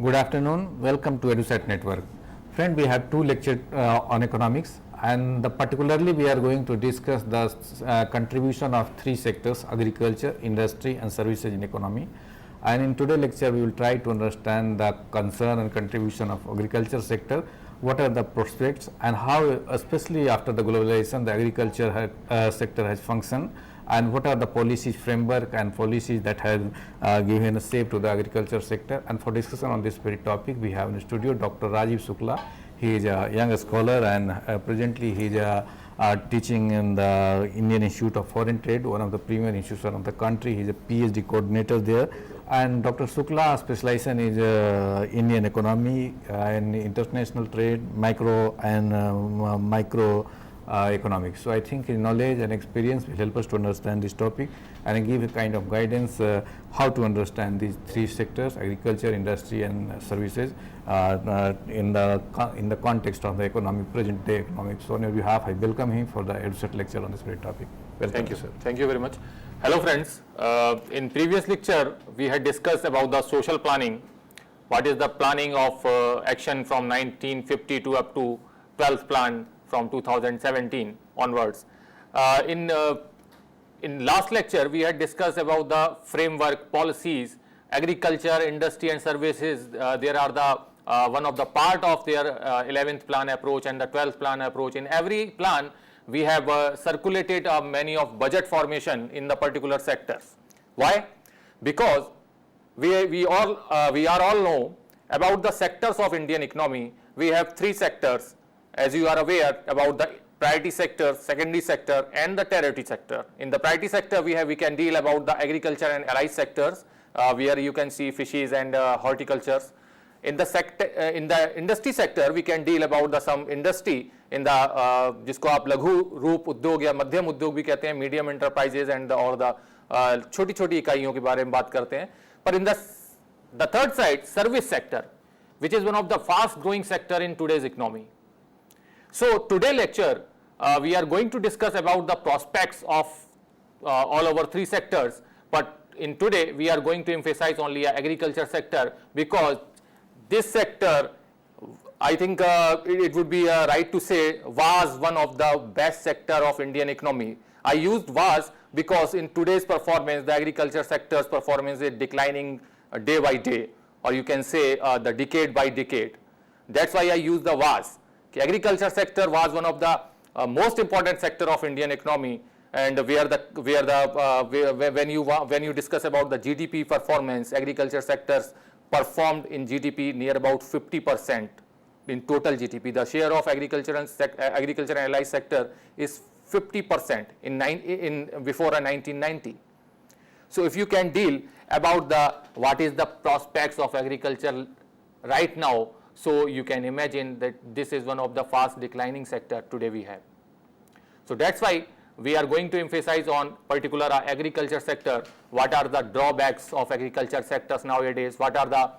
Good afternoon. Welcome to EduSat Network. Friend, we have two lectures on economics, and particularly we are going to discuss the contribution of three sectors: agriculture, industry, and services in economy. And in today's lecture, we will try to understand the concern and contribution of agriculture sector, what are the prospects, and how, especially after the globalization, the agriculture sector has functioned, and what are the policies framework and policies that have given a shape to the agriculture sector. And for discussion on this very topic, we have in the studio Dr. Rajiv Shukla. He is a young scholar, and presently he is teaching in the Indian Institute of Foreign Trade, one of the premier institutions of the country. He is a PhD coordinator there. And Dr. Shukla specialization is Indian economy and international trade, micro and micro economics. So I think his knowledge and experience will help us to understand this topic and give a kind of guidance how to understand these three sectors: agriculture, industry, and services in the context of the economic, present day economics. So on your behalf, I welcome him for the EduSat lecture on this very topic. Welcome. Thank you, sir. Thank you very much. Hello, friends. In previous lecture, we had discussed about the social planning. What is the planning of action from 1952 up to 12th plan from 2017 onwards. In last lecture, we had discussed about the framework policies, agriculture, industry, and services. There are the one of the part of their 11th plan approach and the 12th plan approach. In every plan, we have circulated many of budget formation in the particular sectors. Why? Because we are all know about the sectors of Indian economy. We have three sectors, as you are aware, about the priority sector, secondary sector, and the tertiary sector. In the priority sector, we can deal about the agriculture and allied sectors, where you can see fishes and horticultures. In the industry sector, we can deal about the some industry in the जिसको आप लघु रूप उद्योग या मध्यम उद्योग भी कहते हैं, medium enterprises and और the छोटी-छोटी इकाइयों के बारे में बात करते हैं. पर in the third side, service sector, which is one of the fast growing sector in today's economy. So today lecture, we are going to discuss about the prospects of all over three sectors, but in today we are going to emphasize only agriculture sector, because this sector, I think it would be right to say, was one of the best sector of Indian economy. I used was because in today's performance, the agriculture sector's performance is declining day by day, or you can say the decade by decade. That's why I used the was. The agriculture sector was one of the most important sector of Indian economy, and when you discuss about the GDP performance, agriculture sectors performed in GDP near about 50% in total GDP. The share of agriculture and allied sector is 50% in before 1990. So if you can deal about what is the prospects of agriculture right now, so you can imagine that this is one of the fast declining sector today we have. So that's why we are going to emphasize on particular agriculture sector, what are the drawbacks of agriculture sectors nowadays, what are the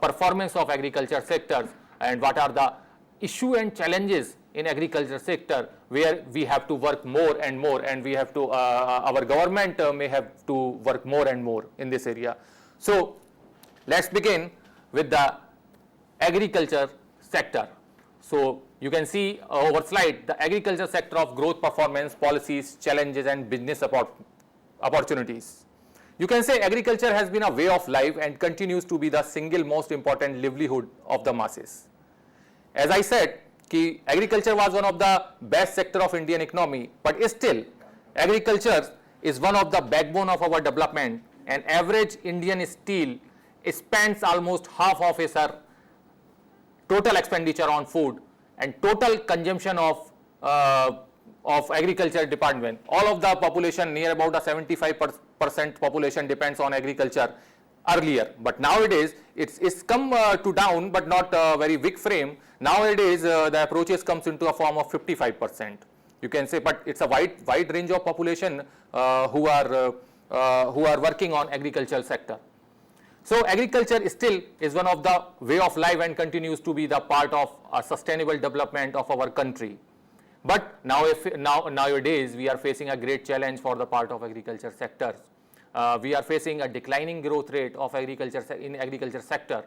performance of agriculture sectors, and what are the issue and challenges in agriculture sector where we have to work more and more, and we have to, our government may have to work more and more in this area. So let's begin with the agriculture sector. So you can see over slide the agriculture sector of growth, performance, policies, challenges, and business opportunities. You can say agriculture has been a way of life and continues to be the single most important livelihood of the masses. As I said, agriculture was one of the best sector of Indian economy, but still agriculture is one of the backbone of our development, and average Indian still spends almost half of his total expenditure on food and total consumption of agriculture department. All of the population, near about a 75% population depends on agriculture earlier, but nowadays it's come to down, but not a very big frame. Nowadays the approaches comes into a form of 55%. You can say, but it's a wide range of population who are working on agricultural sector. So agriculture still is one of the way of life and continues to be the part of a sustainable development of our country. But nowadays we are facing a great challenge for the part of agriculture sectors. We are facing a declining growth rate of agriculture in agriculture sector.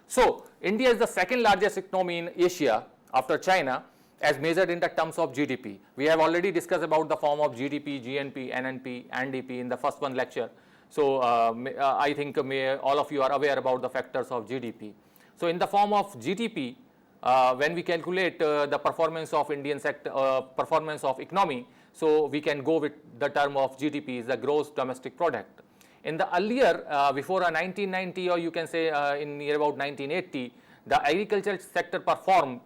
So India is the second largest economy in Asia after China as measured in the terms of GDP. We have already discussed about the form of GDP, GNP, NNP, NDP in the first one lecture. So I think all of you are aware about the factors of GDP. So in the form of GDP, when we calculate the performance of Indian sector, performance of economy, so we can go with the term of GDP is the gross domestic product. In the earlier, before 1990, or you can say in near about 1980, the agricultural sector performed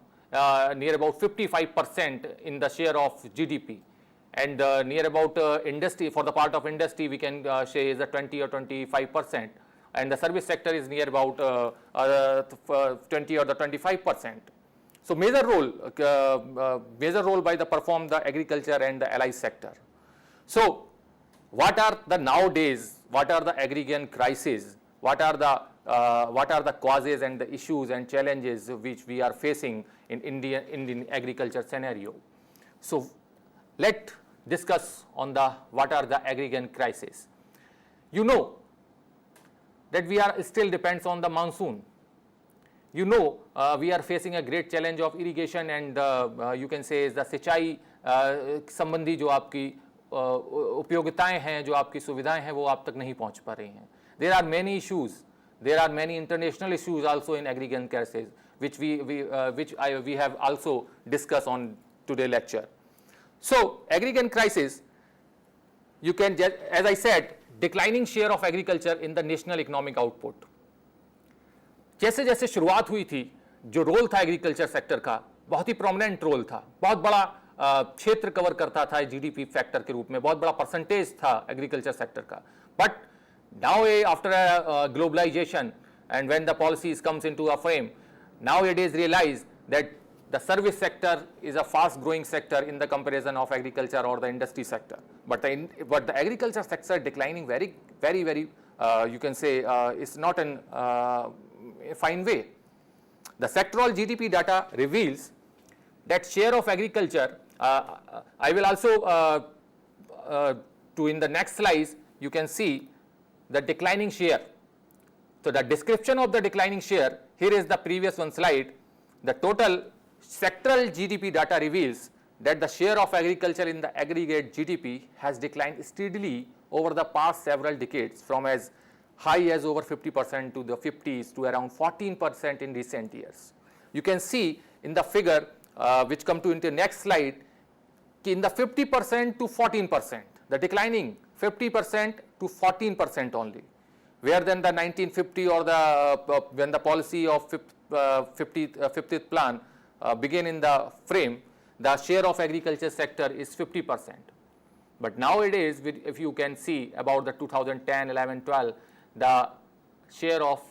near about 55% in the share of GDP, and near about industry, for the part of industry we can say is a 20 or 25%, and the service sector is near about 20 or the 25%. So major role by the perform the agriculture and the allied sector. So what are the nowadays, what are the agrarian crises, what are the causes and the issues and challenges which we are facing in Indian agriculture scenario. So let's discuss on the what are the agrarian crises. You know that we are still depends on the monsoon. You know we are facing a great challenge of irrigation and you can say is the सिंचाई संबंधी जो आपकी उपयोगिताएं हैं, जो आपकी सुविधाएं हैं, वो आप तक नहीं पहुंच पा रही हैं. There are many issues. There are many international issues also in agrarian crisis, which we have also discussed on today's lecture. So agrarian crisis, you can just, as I said, declining share of agriculture in the national economic output. जैसे जैसे शुरुआत हुई थी, जो role था agriculture sector का बहुत ही prominent role था, बहुत बड़ा क्षेत्र कवर करता था जीडीपी फैक्टर के रूप में, बहुत बड़ा परसेंटेज था एग्रीकल्चर सेक्टर का. But now after globalization and when the policies comes into a frame, now it is realized that the service sector is a fast growing sector in the comparison of agriculture or the industry sector, but the agriculture sector declining very you can say is not in a fine way. The sectoral GDP data reveals that share of agriculture, I will also in the next slides you can see the declining share. So the description of the declining share, here is the previous one slide. The total sectoral GDP data reveals that the share of agriculture in the aggregate GDP has declined steadily over the past several decades, from as high as over 50% to the 50s to around 14% in recent years. You can see in the figure which come to into next slide, in the 50% to 14%, the declining 50% to 14% only, where then the 1950 or the when the policy of 50th plan began in the frame, the share of agriculture sector is 50%. But nowadays, if you can see about the 2010, 11, 12, the share of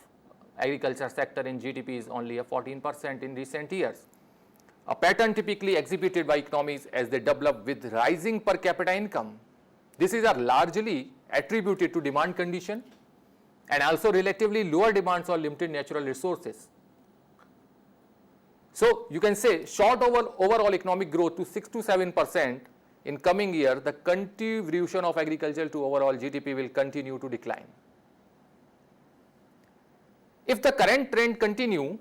agriculture sector in GDP is only a 14% in recent years. A pattern typically exhibited by economies as they develop with rising per capita income. This is largely attributed to demand condition and also relatively lower demands on limited natural resources. So you can say short overall economic growth to 6 to 7% in coming year, the contribution of agriculture to overall GDP will continue to decline. If the current trend continue,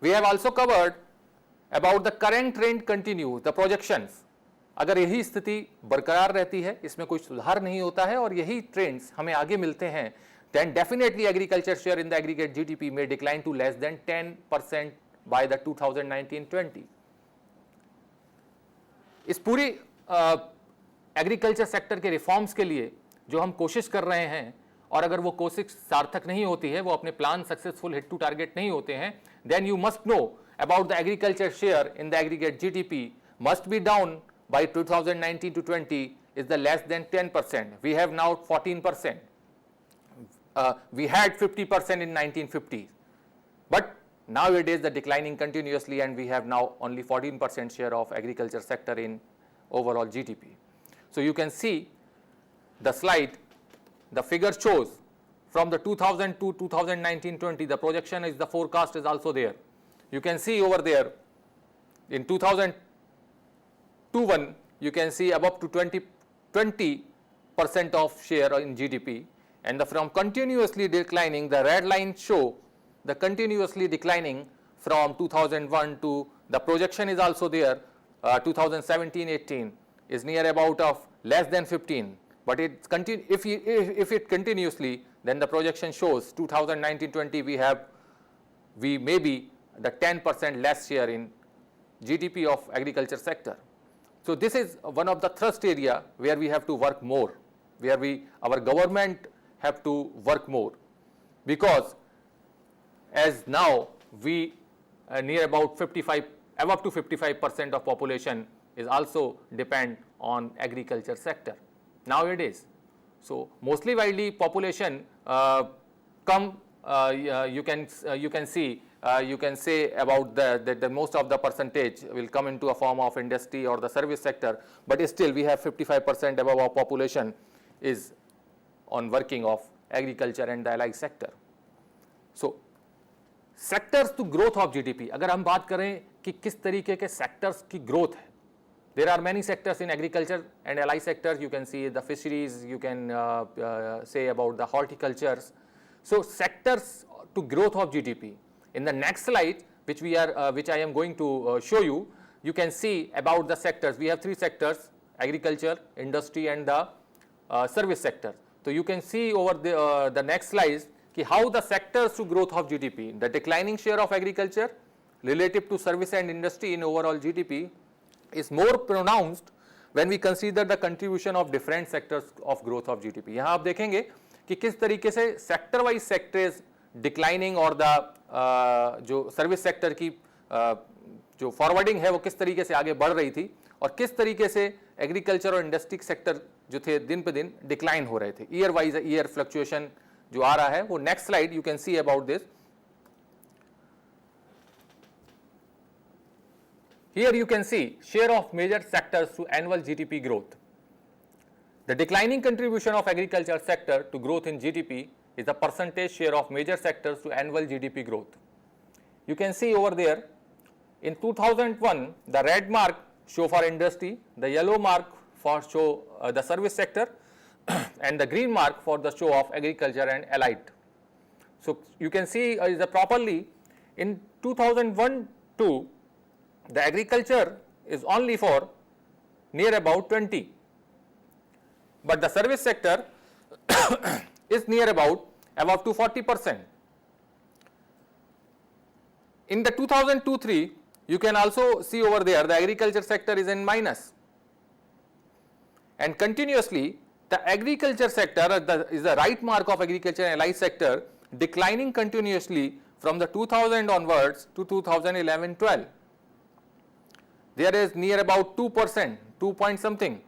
we have also covered about the current trend continue, the projections. अगर यही स्थिति बरकरार रहती है, इसमें कोई सुधार नहीं होता है और यही ट्रेंड्स हमें आगे मिलते हैं, then definitely agriculture share in the aggregate GDP may decline to less than 10% by the 2019-20. इस पूरी एग्रीकल्चर सेक्टर के रिफॉर्म्स के लिए जो हम कोशिश कर रहे हैं, और अगर वो कोशिश सार्थक नहीं होती है, वो अपने plan successful hit to target नहीं होते हैं, then you must know about the agriculture share in the aggregate GDP must be down by 2019 to 20 is the less than 10%. We have now 14%. We had 50% in 1950, but nowadays the declining continuously, and we have now only 14% share of agriculture sector in overall GDP. So you can see the slide, the figure shows from the 2000 to 2019-20, the projection is, the forecast is also there. You can see over there in 2021, you can see above to 20% of share in GDP, and from continuously declining, the red line show the continuously declining from 2001 to the projection is also there, 2017-18 is near about of less than 15, but if it continuously, then the projection shows 2019-20 we may be the 10% less share in GDP of agriculture sector. So this is one of the thrust area where we have to work more, where our government have to work more, because as now we near about 55, above to 55% of population is also depend on agriculture sector nowadays. So mostly widely population you can say about the most of the percentage will come into a form of industry or the service sector, but still we have 55% above our population is on working of agriculture and the allied sector. So sectors to growth of GDP, अगर हम बात करें कि किस तरीके के sectors की growth है, there are many sectors in agriculture and allied sectors, you can see the fisheries, you can say about the horticultures. So sectors to growth of GDP in the next slide which I am going to show you, you can see about the sectors. We have three sectors: agriculture, industry and the service sector. So you can see over the next slides how the sectors to growth of GDP, the declining share of agriculture relative to service and industry in overall GDP is more pronounced when we consider the contribution of different sectors of growth of GDP. यहाँ आप देखेंगे कि किस तरीके से sector wise sectors declining और the जो service sector की जो forwarding है वो किस तरीके से आगे बढ़ रही थी और किस तरीके से agriculture और industry sector जो थे दिन पे दिन decline हो रहे थे. Year wise year fluctuation जो आ रहा है वो next slide you can see about this. Here you can see share of major sectors to annual GDP growth. The declining contribution of agriculture sector to growth in GDP is the percentage share of major sectors to annual GDP growth. You can see over there in 2001 the red mark show for industry, the yellow mark for show the service sector and the green mark for the show of agriculture and allied. So you can see is properly in 2001-2 the agriculture is only for near about 20, but the service sector is near about above to 40%. In the 2002-3 you can also see over there the agriculture sector is in minus, and continuously the agriculture sector is the right mark of agriculture and allied sector declining continuously from the 2000 onwards to 2011-12. There is near about 2%, 2 point something.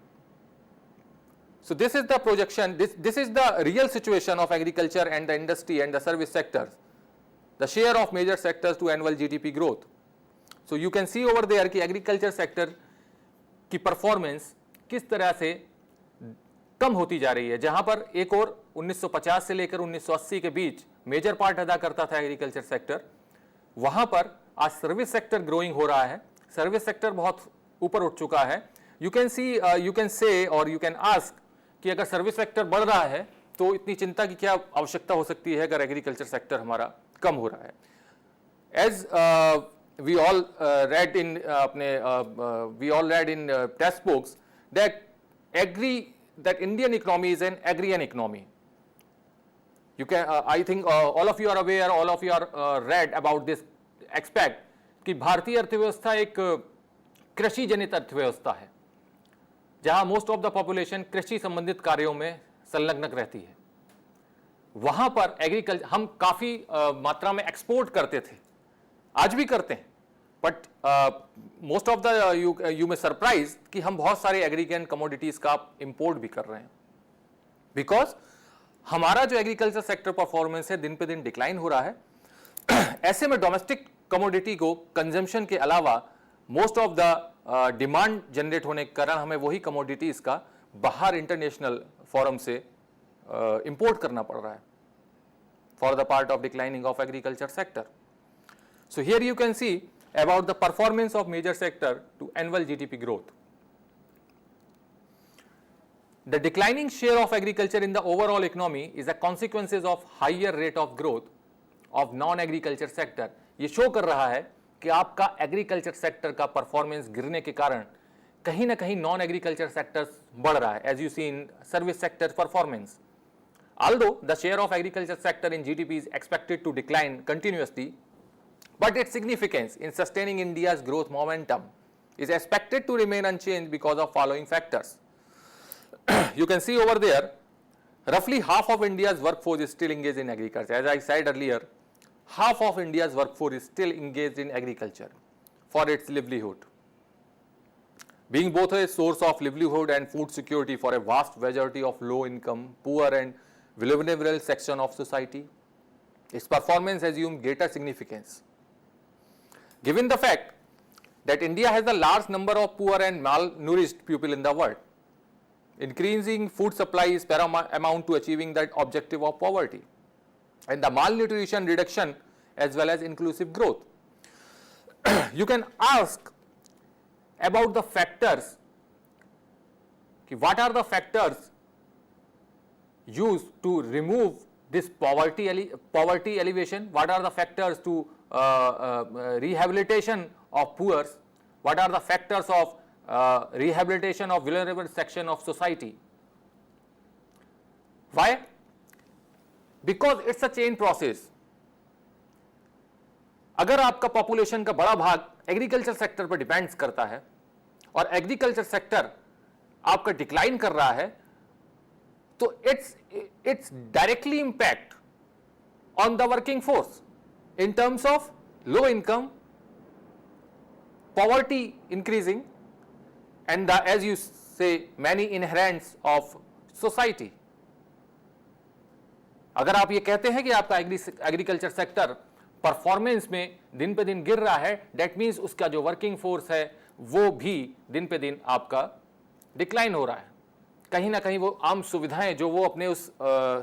So this is the projection, this is the real situation of agriculture and the industry and the service sectors, the share of major sectors to annual GDP growth. So you can see over there कि agriculture sector की performance किस तरह से कम होती जा रही है, जहां पर एक और 1950 से लेकर 1980 के बीच मेजर पार्ट अदा करता था एग्रीकल्चर सेक्टर, वहां पर आज सर्विस सेक्टर ग्रोइंग हो रहा है, सर्विस सेक्टर बहुत ऊपर उठ चुका है. You can C you can से और यू कैन आस्क कि अगर सर्विस सेक्टर बढ़ रहा है तो इतनी चिंता की क्या आवश्यकता हो सकती है अगर एग्रीकल्चर सेक्टर हमारा कम हो रहा है. As we all read in text books that Indian economy is an agrarian economy. You can I think all of you are aware, all of you are read about this aspect कि भारतीय अर्थव्यवस्था एक कृषि जनित अर्थव्यवस्था है जहां most of the population कृषि संबंधित कार्यों में संलग्न रहती है. वहां पर एग्रीकल्चर हम काफी मात्रा में एक्सपोर्ट करते थे, आज भी करते हैं, but most of the you में सरप्राइज कि हम बहुत सारे एग्रीगेंट कमोडिटीज का इंपोर्ट भी कर रहे हैं, बिकॉज हमारा जो एग्रीकल्चर सेक्टर परफॉर्मेंस है दिन पे दिन डिक्लाइन हो रहा है. ऐसे में डोमेस्टिक कमोडिटी को कंजम्पशन के अलावा most of the demand generate होने के कारण हमें वही कमोडिटीज का बाहर इंटरनेशनल फॉरम से इंपोर्ट करना पड़ रहा है for the part of declining of agriculture sector. So here you can C about the performance of major sector to annual GDP growth. The declining share of agriculture in the overall economy is a consequences of higher rate of growth of non-agriculture sector. ये show कर रहा है कि आपका agriculture sector का performance गिरने के कारण कहीं ना कहीं नॉन एग्रीकल्चर सेक्टर्स बढ़ रहा है, as you see in service sector performance. Although the share of agriculture sector in GDP is expected to decline continuously, but its significance in sustaining India's growth momentum is expected to remain unchanged because of following factors. You can see over there, roughly half of India's workforce is still engaged in agriculture. As I said earlier, half of India's workforce is still engaged in agriculture for its livelihood. Being both a source of livelihood and food security for a vast majority of low income, poor and vulnerable section of society, its performance assumes greater significance. Given the fact that India has a large number of poor and malnourished people in the world, increasing food supply is paramount to achieving that objective of poverty and the malnutrition reduction as well as inclusive growth. You can ask about the factors, what are the factors used to remove this poverty elevation, what are the factors to rehabilitation of poor, what are the factors of rehabilitation of vulnerable section of society. Why? Because it's a chain process. अगर आपका population का बड़ा भाग agriculture sector पर depends करता है और agriculture sector आपका डिक्लाइन कर रहा है, तो it's directly impact on the working force in terms of low income, poverty increasing, and the, as you say, many inherents of society. अगर आप ये कहते हैं कि आपका एग्रीकल्चर सेक्टर परफॉर्मेंस में दिन पे दिन गिर रहा है, डेट मीन्स उसका जो वर्किंग फोर्स है वो भी दिन पे दिन आपका डिक्लाइन हो रहा है. कहीं ना कहीं वो आम सुविधाएं जो वो अपने उस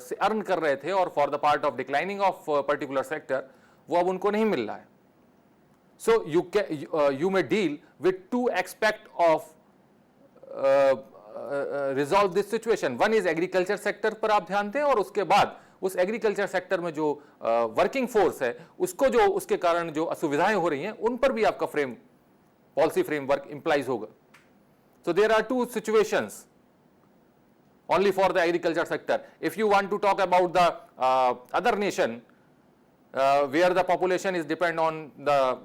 से अर्न कर रहे थे और for the part of declining of particular sector, वो अब उनको नहीं मिल रहा है. So you may deal with two aspects of resolve this situation. One is agriculture sector पर आप ध्यान दें और उसके बाद उस एग्रीकल्चर सेक्टर में जो वर्किंग फोर्स है उसको जो उसके कारण जो असुविधाएं हो रही हैं उन पर भी आपका पॉलिसी फ्रेमवर्क इंप्लाइज होगा. So there are two situations only for the agriculture sector. If you want to talk about the other nation where the population is depend on the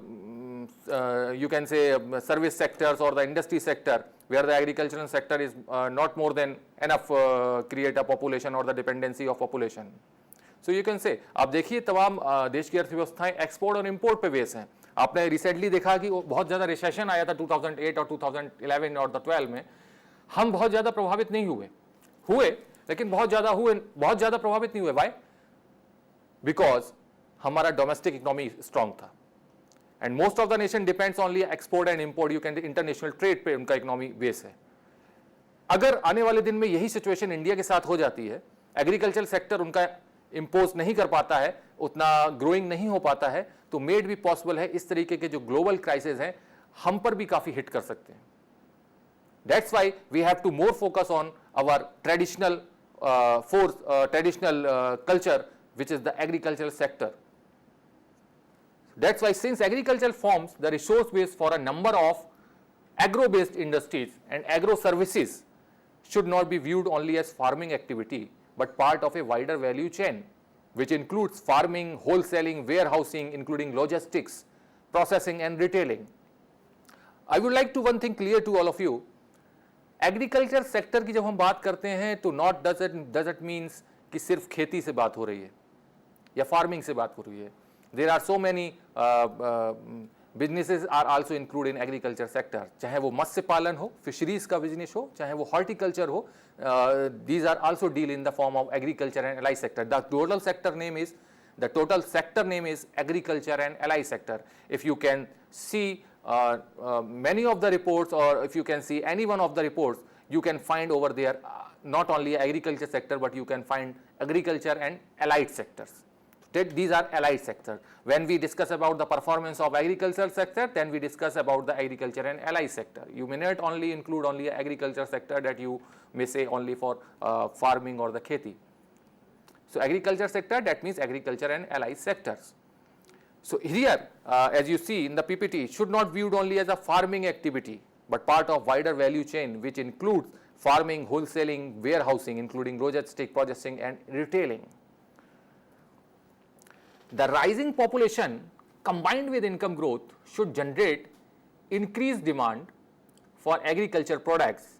you can say service sectors or the industry sector, where the agricultural sector is not more than enough create a population or the dependency of population. So you can say, आप देखिए तमाम देश की अर्थव्यवस्थाएं export और import पे base हैं. आपने recently देखा कि बहुत ज़्यादा रिसेशन आया था 2008 और 2011 और 12 में. हम बहुत ज़्यादा प्रभावित नहीं हुए लेकिन बहुत ज़्यादा प्रभावित नहीं हुए. वाई? बिकॉज हमारा डोमेस्टिक इकोनॉमी स्ट्रांग था and most of the nation depends only export and import. You can international trade पे उनका इकोनॉमी बेस है. अगर आने वाले दिन में यही सिचुएशन इंडिया के साथ हो जाती है, एग्रीकल्चर सेक्टर उनका इंपोज नहीं कर पाता है, उतना ग्रोइंग नहीं हो पाता है, तो मेड भी पॉसिबल है इस तरीके के जो ग्लोबल क्राइसिस हैं हम पर भी काफी हिट कर सकते हैं. That's why we have to more focus on our traditional culture which is the agricultural sector. That's why since agriculture forms the resource base for a number of agro-based industries and agro-services should not be viewed only as farming activity but part of a wider value chain which includes farming, wholesaling, warehousing, including logistics, processing and retailing. I would like to one thing clear to all of you. Agriculture sector की जब हम बात करते हैं तो not does it means कि सिर्फ खेती से बात हो रही है या फार्मिंग से बात हो रही है. There are so many businesses are also include in agriculture sector, चाहे वो मत्स्य पालन हो, फिशरीज का बिजनेस हो, चाहे वो हॉर्टिकल्चर हो. These are also deal in the form of agriculture and allied sector. The total sector name is agriculture and allied sector. If you can see many of the reports, or if you can see any one of the reports, you can find over there not only agriculture sector but you can find agriculture and allied sectors. These are allied sectors. When we discuss about the performance of agriculture sector, then we discuss about the agriculture and allied sector. You may not only include only agriculture sector, that you may say only for farming or the kheti. So agriculture sector, that means agriculture and allied sectors. So here, as you see in the PPT, should not viewed only as a farming activity, but part of wider value chain, which includes farming, wholesaling, warehousing, including logistics, processing, and retailing. The rising population combined with income growth should generate increased demand for agriculture products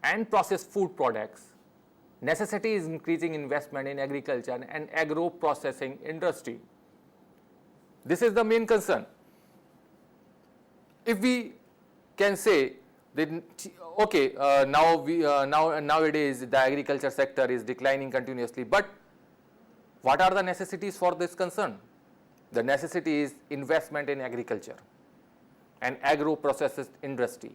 and processed food products. Necessity is increasing investment in agriculture and agro-processing industry. This is the main concern. If we can say that, okay, nowadays the agriculture sector is declining continuously, but what are the necessities for this concern? The necessity is investment in agriculture and agro-processed industry.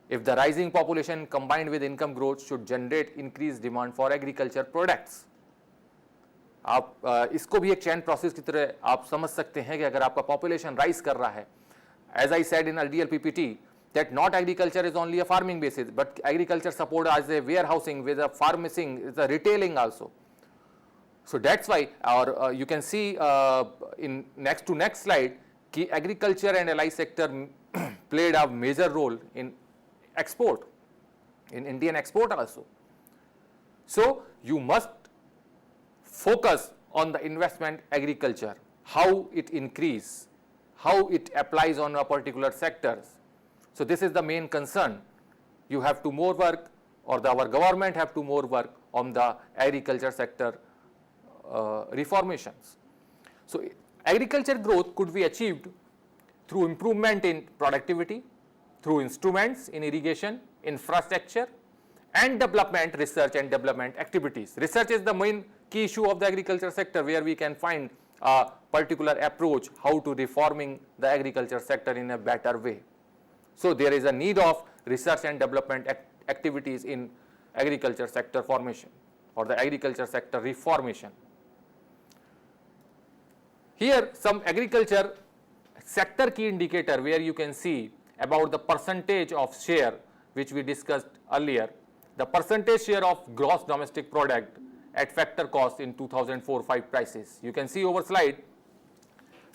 If the rising population combined with income growth should generate increased demand for agriculture products. आप इसको भी एक chain process की तरह आप समझ सकते हैं कि अगर आपका पॉपुलेशन राइज कर रहा है, as I said in earlier PPT, that not agriculture is only a farming basis, but agriculture support as a warehousing, with a pharmacing, with a retailing also. So that's why, or you can see in next slide, कि agriculture and allied sector played a major role in export, in Indian export also. So you must focus on the investment agriculture, how it increase, how it applies on a particular sectors. So this is the main concern. You have to more work, or our government have to more work on the agriculture sector reformations. So agriculture growth could be achieved through improvement in productivity, through instruments in irrigation, infrastructure, and development, research and development activities. Research is the main key issue of the agriculture sector, where we can find a particular approach how to reforming the agriculture sector in a better way. So there is a need of research and development activities in agriculture sector formation, or the agriculture sector reformation. Here some agriculture sector key indicator, where you can see about the percentage of share which we discussed earlier, the percentage share of gross domestic product at factor cost in 2004-5 prices. You can see over slide,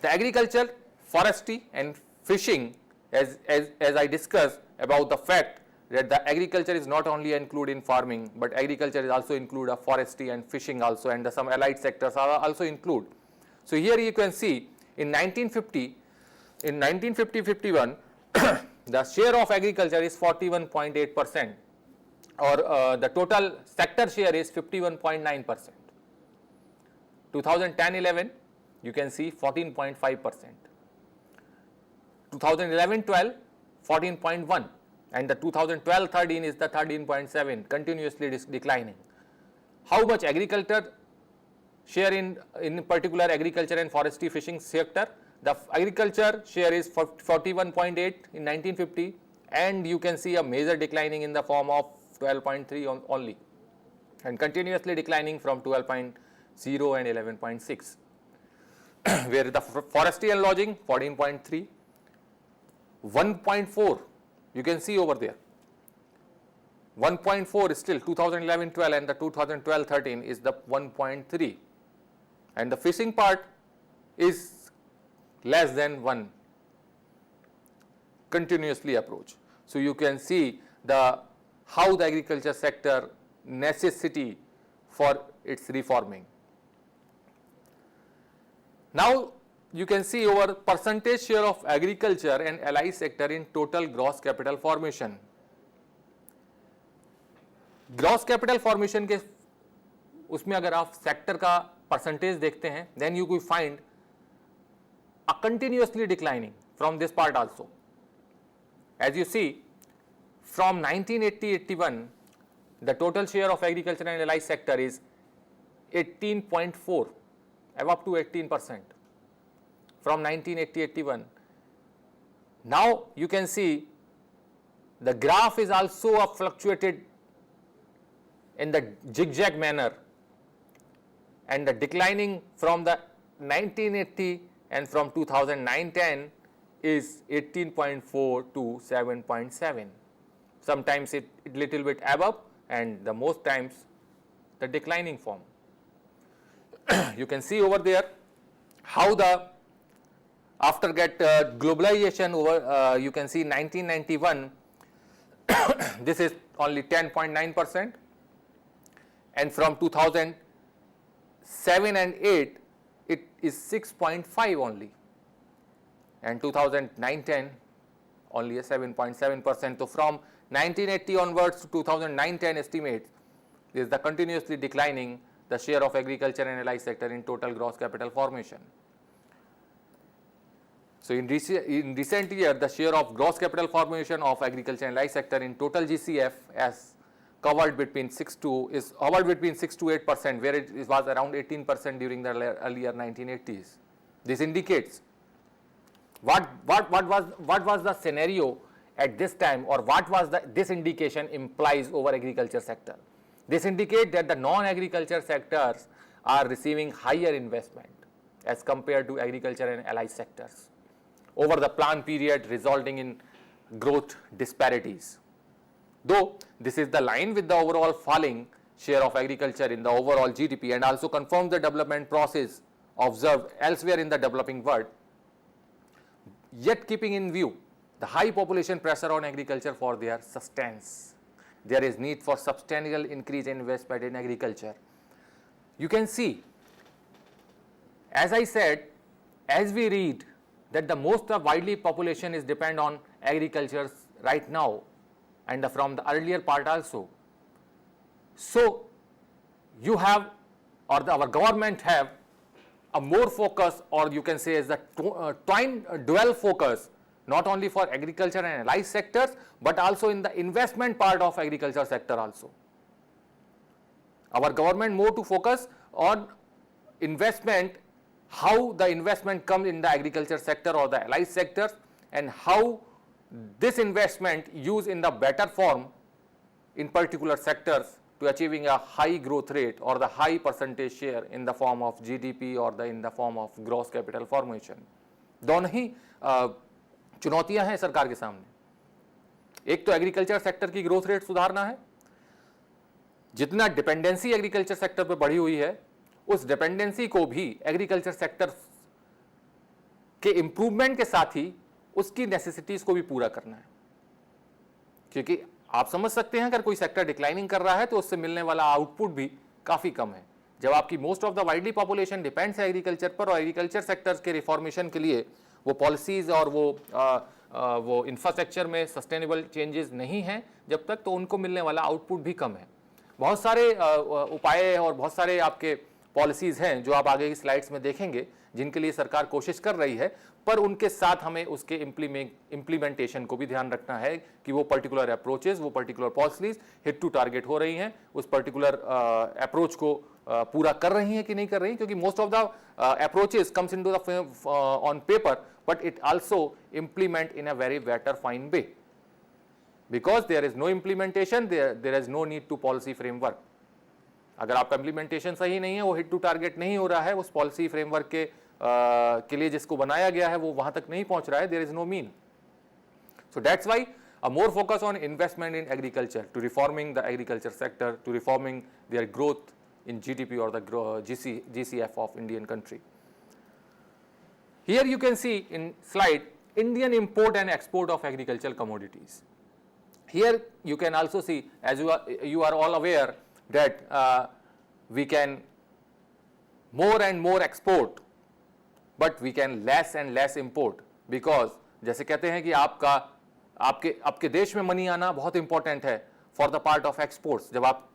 the agriculture, forestry and fishing, as I discussed about the fact that the agriculture is not only included in farming, but agriculture is also include a forestry and fishing also, and some allied sectors are also include. So here you can see in 1950-51, the share of agriculture is 41.8%, or the total sector share is 51.9%. 2010-11, you can see 14.5%. 2011-12, 14.1, and the 2012-13 is the 13.7, continuously declining. How much agriculture share in particular agriculture and forestry fishing sector? The agriculture share is 41.8 in 1950, and you can see a major declining in the form of 12.3 only, and continuously declining from 12.0 and 11.6. Where the forestry and lodging 14.3, 1.4 you can see over there. 1.4 is still 2011-12, and the 2012-13 is the 1.3, and the fishing part is less than 1 continuously approach. So you can see how the agriculture sector necessity for its reforming. Now you can see our percentage share of agriculture and allied sector in total gross capital formation. Gross capital formation के उसमें अगर आप sector का percentage देखते हैं, then you will find a continuously declining from this part also. As you see, from 1980-81, the total share of agriculture and allied sector is 18.4, up to 18%. From 1980-81. Now you can see the graph is also fluctuated in the zigzag manner, and the declining from the 1980 and from 2009-10 is 18.4 to 7.7. Sometimes it little bit above, and the most times the declining form. You can see over there how the after globalization over, you can see 1991, this is only 10.9%, and from 2007 and 8, it is 6.5 only, and 2009-10 only a 7.7%. So from 1980 onwards to 2009-10 estimates, is the continuously declining the share of agriculture and allied sector in total gross capital formation. So in recent year, the share of gross capital formation of agriculture and allied sector in total GCF has covered between 6 to 8%, where it was around 18% during the earlier 1980s. This indicates what was the scenario at this time, or what was this indication implies over agriculture sector. This indicates that the non-agriculture sectors are receiving higher investment as compared to agriculture and allied sectors over the plan period, resulting in growth disparities. Though this is the line with the overall falling share of agriculture in the overall GDP, and also confirms the development process observed elsewhere in the developing world, yet keeping in view the high population pressure on agriculture for their sustenance, there is need for substantial increase in investment in agriculture. You can see, as I said, as we read that the most of widely population is depend on agriculture right now, and from the earlier part also. So you have, or our government have, a more focus, or you can say as the dual focus, not only for agriculture and allied sectors, but also in the investment part of agriculture sector also. Our government more to focus on investment, how the investment comes in the agriculture sector or the allied sectors, and how this investment used in the better form in particular sectors to achieving a high growth rate or the high percentage share in the form of GDP or in the form of gross capital formation. दोनों ही चुनौतियां हैं सरकार के सामने. एक तो agriculture sector की growth rate सुधारना है. जितना डिपेंडेंसी एग्रीकल्चर सेक्टर पर बढ़ी हुई है, उस डिपेंडेंसी को भी एग्रीकल्चर सेक्टर के इंप्रूवमेंट के साथ ही उसकी नेसेसिटीज को भी पूरा करना है. क्योंकि आप समझ सकते हैं, अगर कोई सेक्टर डिक्लाइनिंग कर रहा है तो उससे मिलने वाला आउटपुट भी काफी कम है. जब आपकी most of the widely population depends है एग्रीकल्चर पर, और एग्रीकल्चर सेक्टर्स के रिफॉर्मेशन के लिए वो पॉलिसीज और वो इंफ्रास्ट्रक्चर में सस्टेनेबल चेंजेस नहीं हैं जब तक, तो उनको मिलने वाला आउटपुट भी कम है. बहुत सारे उपाय और बहुत सारे आपके पॉलिसीज हैं जो आप आगे की स्लाइड्स में देखेंगे, जिनके लिए सरकार कोशिश कर रही है, पर उनके साथ हमें उसके इम्प्लीमेंटेशन को भी ध्यान रखना है कि वो पर्टिकुलर अप्रोचेस, वो particular policies hit to target हो रही हैं, उस पर्टिकुलर अप्रोच को पूरा कर रही हैं कि नहीं कर रही. क्योंकि most of the approaches comes into the on paper, but it also implement in a very better fine way. Because there is no implementation, there is no need to policy framework. अगर आपका implementation सही नहीं है, वो hit to target नहीं हो रहा है, उस पॉलिसी फ्रेमवर्क के लिए जिसको बनाया गया है वो वहां तक नहीं पहुंच रहा है, there is no mean. So that's why a more focus on investment in agriculture, to reforming the agriculture sector, to reforming their growth in GDP or the GCF of Indian country. Here you can see in slide Indian import and export of agricultural commodities. Here you can also see, as you are all aware, that we can more and more export, but we can less and less import, because जैसे कहते हैं कि आपके देश में money आना बहुत important है for the part of exports. जब आप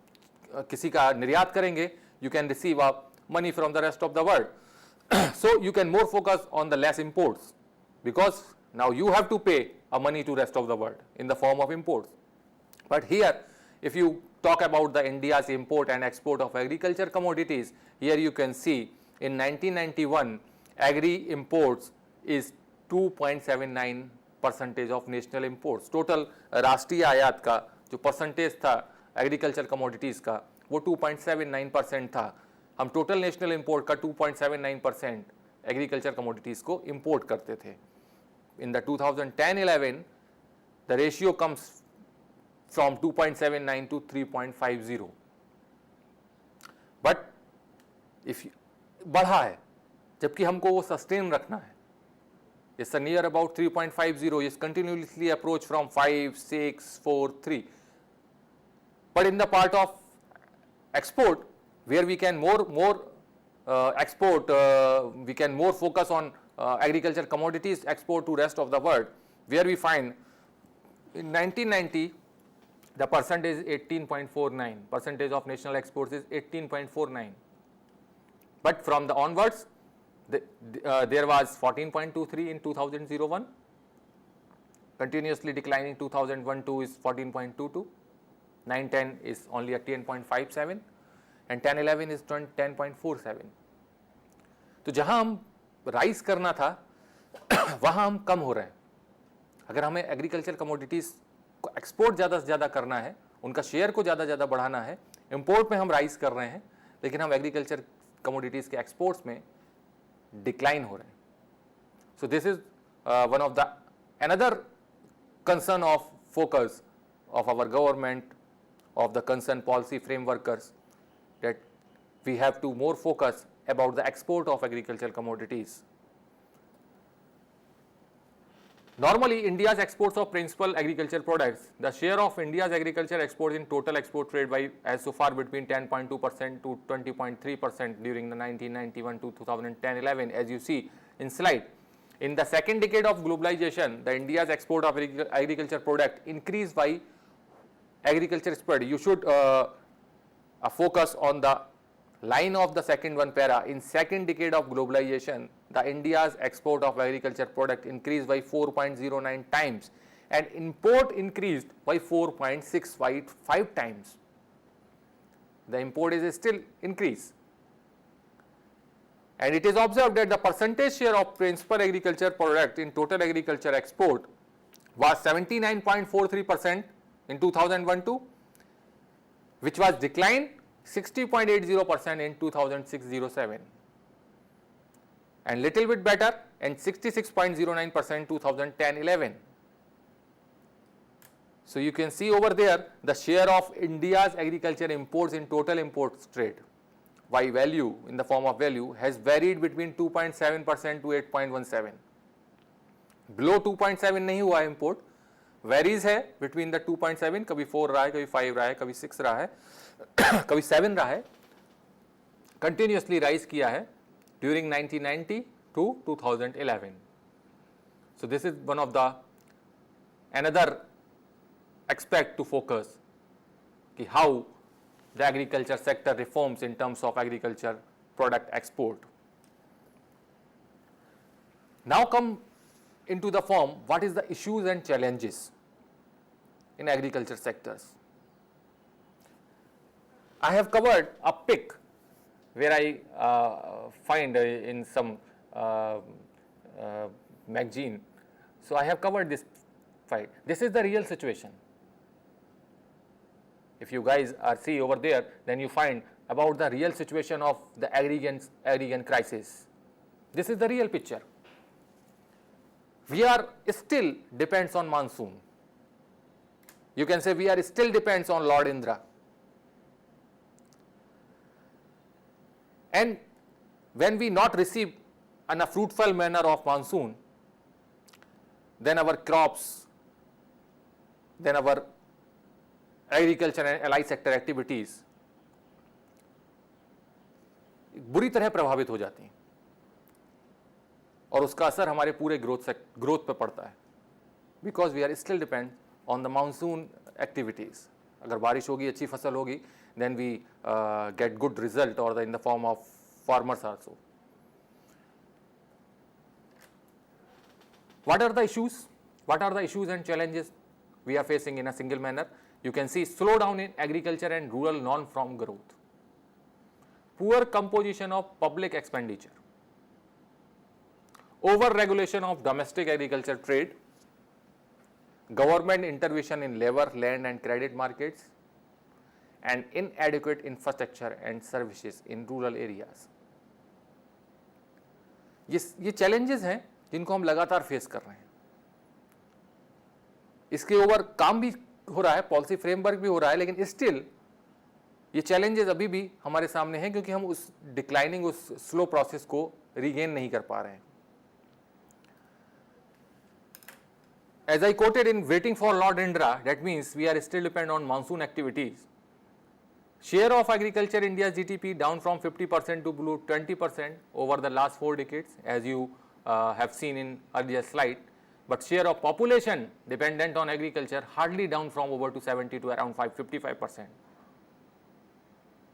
किसी का निर्यात करेंगे, you can receive money from the rest of the world. So you can more focus on the less imports, because now you have to pay a money to rest of the world in the form of imports. But here if you talk about the India's import and export of agriculture commodities, here you can see in 1991 agri imports is 2.79% of national imports. Total राष्ट्रीय आयात का जो percentage था agriculture commodities का, वो 2.79% था. हम total national import का 2.79% एग्रीकल्चर कमोडिटीज़ को इंपोर्ट करते थे. In the 2010-11 the ratio comes from 2.79 to 3.50. But if बढ़ा है, जबकि हमको वो सस्टेन रखना है. It's near about 3.50. It's continuously approach from 5, 6, 4, 3. But in the part of export, where we can more export, we can more focus on agriculture commodities export to rest of the world, where we find in 1990 the percentage is 18.49. Percentage of national exports is 18.49. But from the onwards, there was 14.23 in 2001, continuously declining. 2001-2 is 14.22, 9-10 is only at 10.57, and 10-11 is 10.47. तो जहां हम rise करना था वहां हम कम हो रहे हैं. अगर हमें एग्रीकल्चर कमोडिटीज को एक्सपोर्ट ज़्यादा से ज़्यादा करना है, उनका शेयर को ज़्यादा ज़्यादा बढ़ाना है, इंपोर्ट में हम राइज कर रहे हैं, लेकिन हम एग्रीकल्चर कमोडिटीज के एक्सपोर्ट्स में डिक्लाइन हो रहे हैं. So this is one of the another concern of focus of our government, of the concern policy frameworkers, that we have to more focus about the export of agricultural commodities. Normally, India's exports of principal agricultural products, the share of India's agriculture exports in total export trade by as so far between 10.2% to 20.3% during the 1991 to 2010-11, as you see in slide. In the second decade of globalization, the India's export of agriculture product increased by agriculture spread. You should focus on the line of the second one para. In second decade of globalization, the India's export of agriculture product increased by 4.09 times and import increased by 4.65 times. The import is still increase. And it is observed that the percentage share of principal agriculture product in total agriculture export was 79.43% in 2001-2, which was declined 60.80% in 2006-07, and little bit better and 66.09% 2010-11. So you can see over there the share of India's agriculture imports in total imports trade by value, in the form of value, has varied between 2.7% to 8.17. Below 2.7 नहीं हुआ import, varies है between the 2.7, कभी 4 रहा है, कभी 5 रहा है, कभी 6 रहा है, कभी 7 रहा है, कंटिन्यूसली राइज किया है during 1990 to 2011. So this is one of the another expect to focus कि how the agriculture sector reforms in terms of agriculture product export. Now come into the form what is the issues and challenges in agriculture sectors. I have covered a pic where I find in some magazine. So I have covered this fight. This is the real situation. If you guys are see over there, then you find about the real situation of the Agrarian crisis. This is the real picture. We are still depends on monsoon. You can say we are still depends on Lord Indra. And when we not receive in a fruitful manner of monsoon, then our crops, then our agriculture and allied sector activities बुरी तरह प्रभावित हो जाती हैं और उसका असर हमारे पूरे ग्रोथ पे पड़ता है, because we are still depend on the monsoon activities. अगर बारिश होगी, अच्छी फसल होगी, then we get good result और in the form of farmers also. What are the issues? What are the issues and challenges we are facing in a single manner? You can see slowdown in agriculture and rural non-farm growth, poor composition of public expenditure, over-regulation of domestic agriculture trade, government intervention in labor, land and credit markets, and inadequate infrastructure and services in rural areas. ये challenges हैं जिनको हम लगातार face कर रहे हैं. इसके over काम भी हो रहा है, पॉलिसी फ्रेमवर्क भी हो रहा है, लेकिन स्टिल ये चैलेंजेस अभी भी हमारे सामने हैं क्योंकि हम उस डिक्लाइनिंग, उस स्लो प्रोसेस को रीगेन नहीं कर पा रहे हैं. As I quoted in Waiting for Lord Indra, that means we are still dependent on monsoon activities. Share of agriculture in India's GDP down from 50% to below 20% over the last 4 decades, as you have seen in earlier slide. But share of population dependent on agriculture hardly down from over to 70 to around 55%.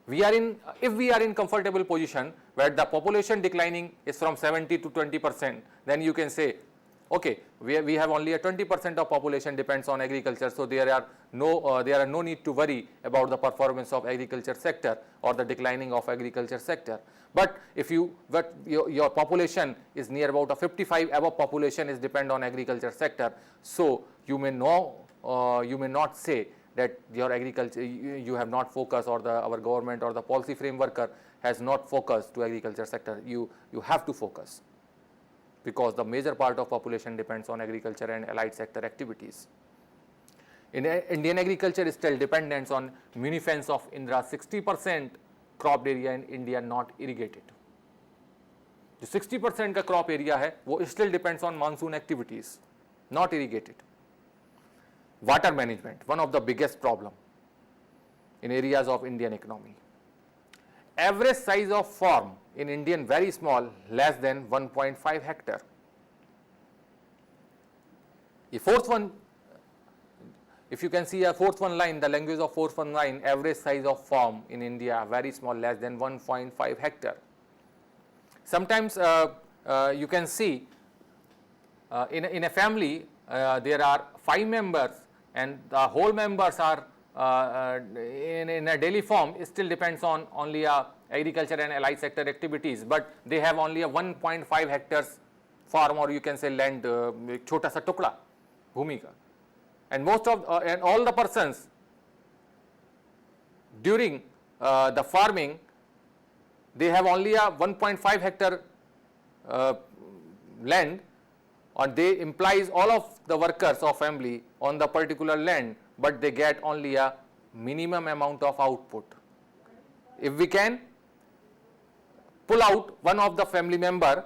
If we are in comfortable position where the population declining is from 70 to 20%, then you can say, okay, we have only a 20% of population depends on agriculture, so there are no need to worry about the performance of agriculture sector or the declining of agriculture sector. But if your population is near about a 55 above population is depend on agriculture sector, so you may not say that your agriculture, you have not focused, or our government or the policy framework has not focused to agriculture sector. You have to focus, because the major part of population depends on agriculture and allied sector activities. Indian agriculture is still dependent on munifence of Indra. 60% cropped area in India not irrigated. जो 60% का crop area है वो still depends on monsoon activities, not irrigated. Water management, one of the biggest problem in areas of Indian economy. Average size of farm in Indian very small, less than 1.5 hectare. The fourth one, if you can see a fourth one line, the language of fourth one line, average size of farm in India very small, less than 1.5 hectare. Sometimes you can see in a family there are 5 members, and the whole members are in a daily form, it still depends on only agriculture and allied sector activities, but they have only a 1.5 hectares farm, or you can say land, छोटा सा टुकड़ा भूमि का, and and all the persons during the farming, they have only a 1.5 hectare land, and they implies all of the workers of family on the particular land, but they get only a minimum amount of output. If we can pull out one of the family member,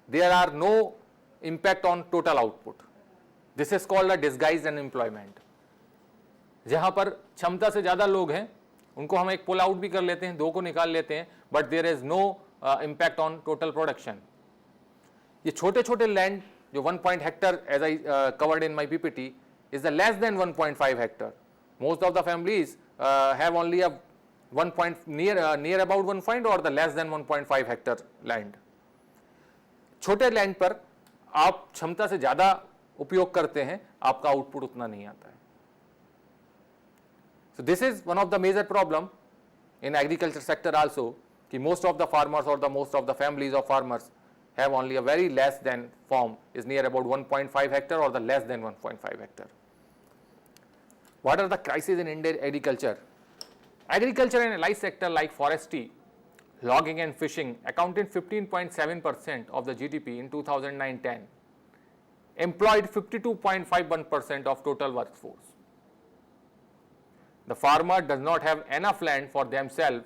there are no impact on total output. This is called a disguised unemployment. जहाँ पर क्षमता से ज़्यादा लोग हैं उनको हम एक पुल आउट भी कर लेते हैं, 2 को निकाल लेते हैं, but there is no impact on total production. ये छोटे छोटे लैंड जो 1 hectare, as I covered in my PPT, is the less than 1.5 hectare. Most of the families have only a near about 1 point or the less than 1.5 hectare land. छोटे land पर आप क्षमता से ज़्यादा उपयोग करते हैं, आपका आउटपुट उतना नहीं आता है. So this is one of the major problem in agriculture sector also, कि most of the farmers or the most of the families of farmers have only a very less than farm is near about 1.5 hectare or the less than 1.5 hectare. What are the crises in Indian agriculture? Agriculture and allied sector like forestry, logging and fishing accounted 15.7% of the GDP in 2009-10, employed 52.51% of total workforce. The farmer does not have enough land for themselves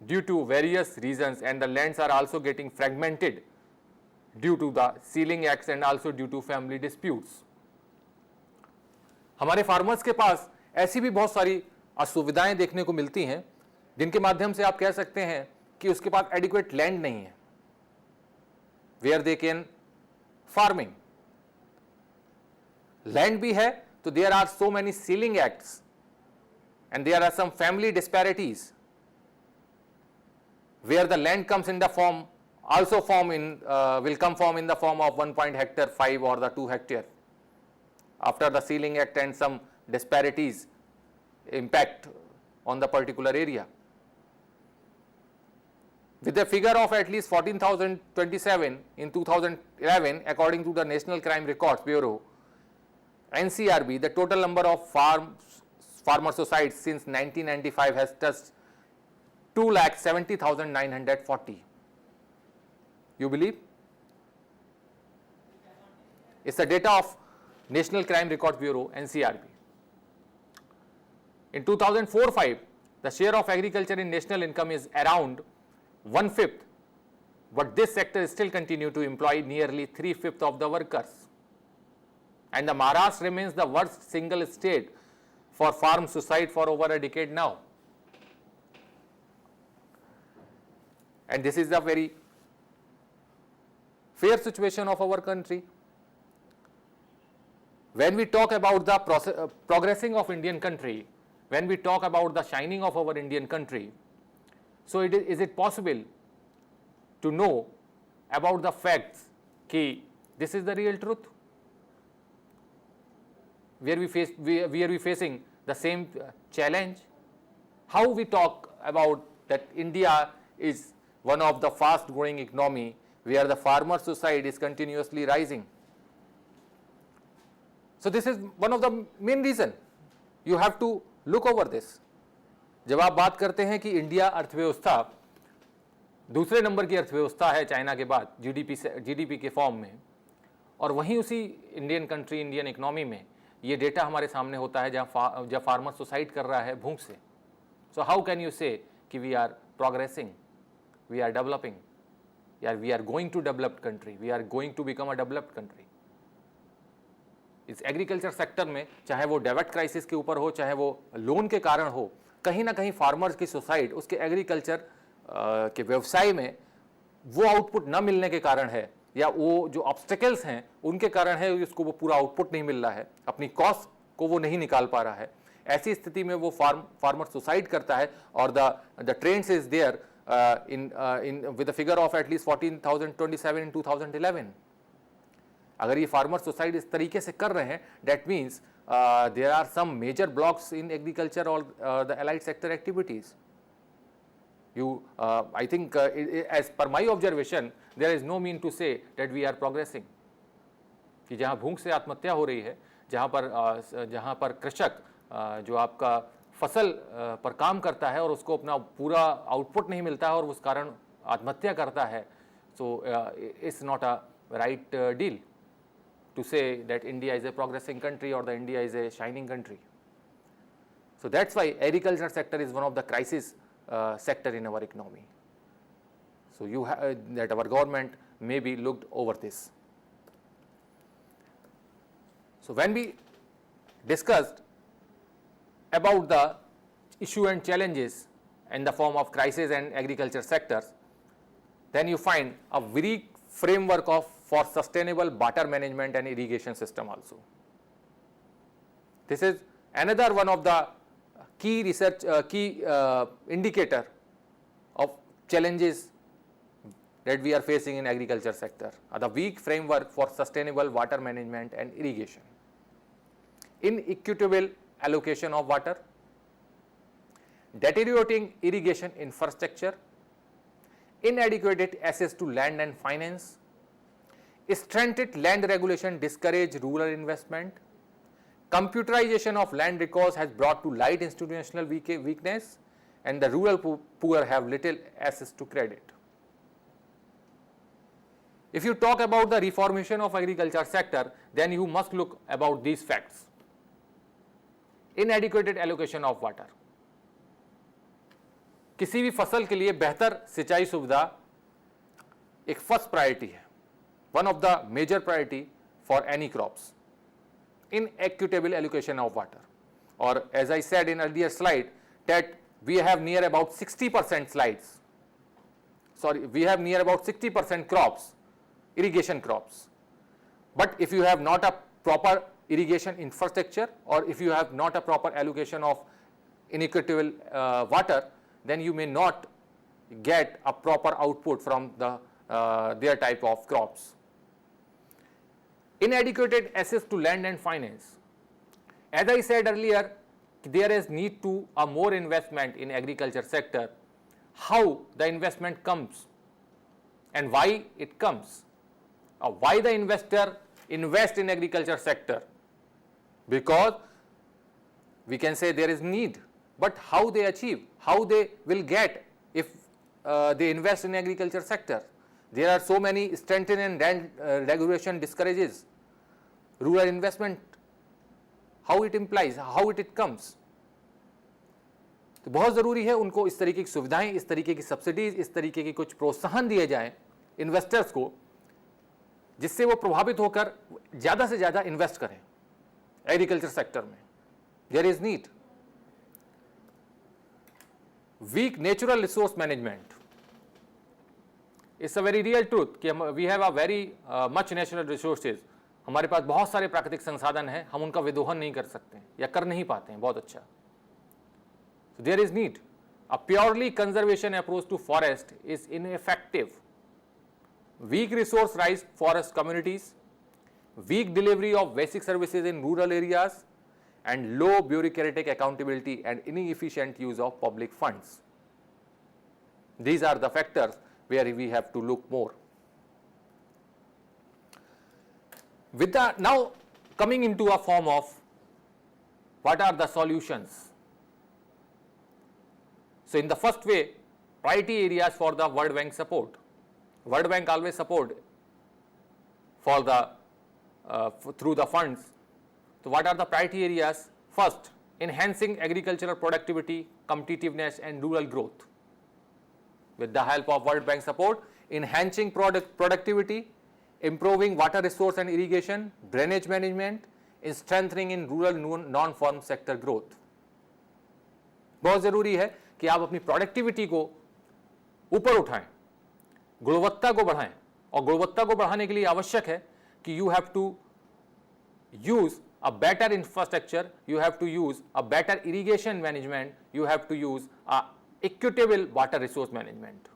due to various reasons, and the lands are also getting fragmented due to the sealing acts and also due to family disputes. हमारे farmers के पास ऐसी भी बहुत सारी असुविधाएं देखने को मिलती हैं जिनके माध्यम से आप कह सकते हैं कि उसके पास एडिक्वेट लैंड नहीं है where they can farming. Land भी है तो there are so many ceiling acts and there are some family disparities where the land comes in the form also will come form in the form of 1 hectare 5 or the 2 hectare after the sealing act, and some disparities impact on the particular area. With a figure of at least 14,027 in 2011 according to the National Crime Records Bureau NCRB, the total number of farmer societies since 1995 has touched 2,70,940. You believe? It's the data of National Crime Records Bureau NCRB. In 2004-5, the share of agriculture in national income is around 1/5, but this sector still continue to employ nearly 3/5 of the workers. And the Maharashtra remains the worst single state for farm suicide for over a decade now. And this is the very fair situation of our country. When we talk about the progressing of Indian country, when we talk about the shining of our Indian country, so is it possible to know about the facts कि this is the real truth? Where we facing the same challenge? How we talk about that India is one of the fast growing economy where the farmer suicide is continuously rising. So this is one of the main reason. You have to look over this. जब आप बात करते हैं कि India अर्थव्यवस्था दूसरे number की अर्थव्यवस्था है चाइना के बाद जीडीपी के फॉर्म में, और वहीं उसी इंडियन कंट्री इंडियन इकोनॉमी में ये डेटा हमारे सामने होता है जब फार्मर सुसाइड कर रहा है भूख से. So how can you say कि we are progressing, we are developing, या we are going to developed country, we are going to become a developed country. इस एग्रीकल्चर सेक्टर में चाहे वो डेब्ट क्राइसिस के ऊपर हो, चाहे वो लोन के कारण हो, कहीं ना कहीं फार्मर्स की सुसाइड उसके एग्रीकल्चर के व्यवसाय में वो आउटपुट न मिलने के कारण है, या वो जो ऑब्स्टेकल्स हैं उनके कारण है, उसको वो पूरा आउटपुट नहीं मिल रहा है, अपनी कॉस्ट को वो नहीं निकाल पा रहा है. ऐसी स्थिति में वो फार्मर सुसाइड करता है. और the trends is there in with the figure of at least 14,027 in 2011. अगर ये फार्मर सुसाइड इस तरीके से कर रहे हैं, that means there are some major blocks in agriculture और the allied sector activities. I think as per my observation, there is no mean to say that we are progressing. कि जहाँ भूख से आत्महत्या हो रही है, जहाँ पर कृषक जो आपका फसल पर काम करता है और उसको अपना पूरा आउटपुट नहीं मिलता है और उस कारण आत्महत्या करता है, so it's not a right deal to say that India is a progressing country or the India is a shining country. So that's why agriculture sector is one of the crisis sector in our economy. So that our government maybe looked over this. So when we discussed about the issue and challenges in the form of crisis and agriculture sectors, then you find a very framework for sustainable water management and irrigation system also. This is another one of the key research, key indicator of challenges that we are facing in agriculture sector, the weak framework for sustainable water management and irrigation, inequitable allocation of water, deteriorating irrigation infrastructure, inadequate access to land and finance, stunted land regulation discourage rural investment, computerization of land records has brought to light institutional weakness, and the rural poor have little access to credit. If you talk about the reformation of agriculture sector, then you must look about these facts. Inadequate allocation of water. किसी भी फसल के लिए बेहतर सिंचाई सुविधा एक first priority है, one of the major priority for any crops. Inequitable allocation of water, or as I said in earlier slide that we have near about 60% slides, sorry, we have near about 60% crops, irrigation crops. But if you have not a proper irrigation infrastructure, or if you have not a proper allocation of inequitable water, then you may not get a proper output from the their type of crops. Inadequate access to land and finance. As I said earlier, there is need to a more investment in agriculture sector. How the investment comes and why it comes, why the investor invest in agriculture sector? Because we can say there is need, but how they achieve, how they will get if they invest in agriculture sector? There are so many stunted and land regulation discourages rural investment. How it implies, how it comes. तो बहुत ज़रूरी है उनको इस तरीके की सुविधाएं, इस तरीके की सब्सिडीज, इस तरीके की कुछ प्रोत्साहन दिए जाएं इन्वेस्टर्स को, जिससे वो प्रभावित होकर ज़्यादा से ज़्यादा इन्वेस्ट करें एग्रीकल्चर सेक्टर में. There is need. Weak natural resource management, it's a very real truth कि we have a very much natural resources. हमारे पास बहुत सारे प्राकृतिक संसाधन हैं, हम उनका विदोहन नहीं कर सकते या कर नहीं पाते हैं बहुत अच्छा. So there is need. A purely conservation approach to forest is ineffective. Weak resource-rich forest communities, weak delivery of basic services in rural areas, and low bureaucratic accountability and inefficient use of public funds. These are the factors where we have to look more. With the now coming into a form of what are the solutions. So in the first way, priority areas for the World Bank support. World Bank always support for the through the funds. So what are the priority areas? First, enhancing agricultural productivity, competitiveness and rural growth. With the help of World Bank support, enhancing productivity, improving water resource and irrigation, drainage management, and strengthening in rural non-farm sector growth. बहुत ज़रूरी है कि आप अपनी productivity को ऊपर उठाएं, गुणवत्ता को बढ़ाएं, और गुणवत्ता को बढ़ाने के लिए आवश्यक है कि you have to use a better infrastructure, you have to use a better irrigation management, you have to use a equitable water resource management.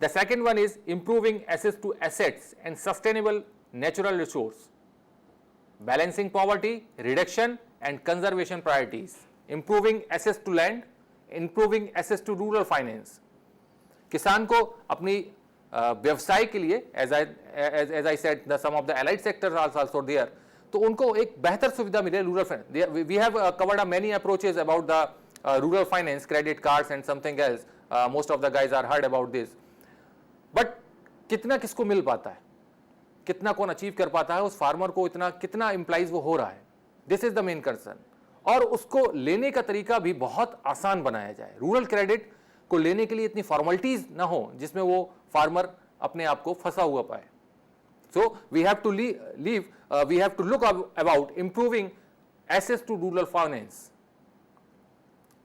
The second one is improving access to assets and sustainable natural resource, balancing poverty, reduction and conservation priorities, improving access to land, improving access to rural finance. किसान को अपनी व्यवसाय के लिए as I said some of the allied sectors are also there, तो उनको एक बेहतर सुविधा मिले rural finance. We have covered many approaches about the rural finance, credit cards and something else. Most of the guys are heard about this. But कितना किसको मिल पाता है, कितना कौन अचीव कर पाता है, उस फार्मर को इतना कितना इम्प्लाइज वो हो रहा है, this is the main concern. और उसको लेने का तरीका भी बहुत आसान बनाया जाए. रूरल क्रेडिट को लेने के लिए इतनी फॉर्मेलिटीज ना हो जिसमें वो फार्मर अपने आप को फंसा हुआ पाए. So we have to look about improving access to rural finance.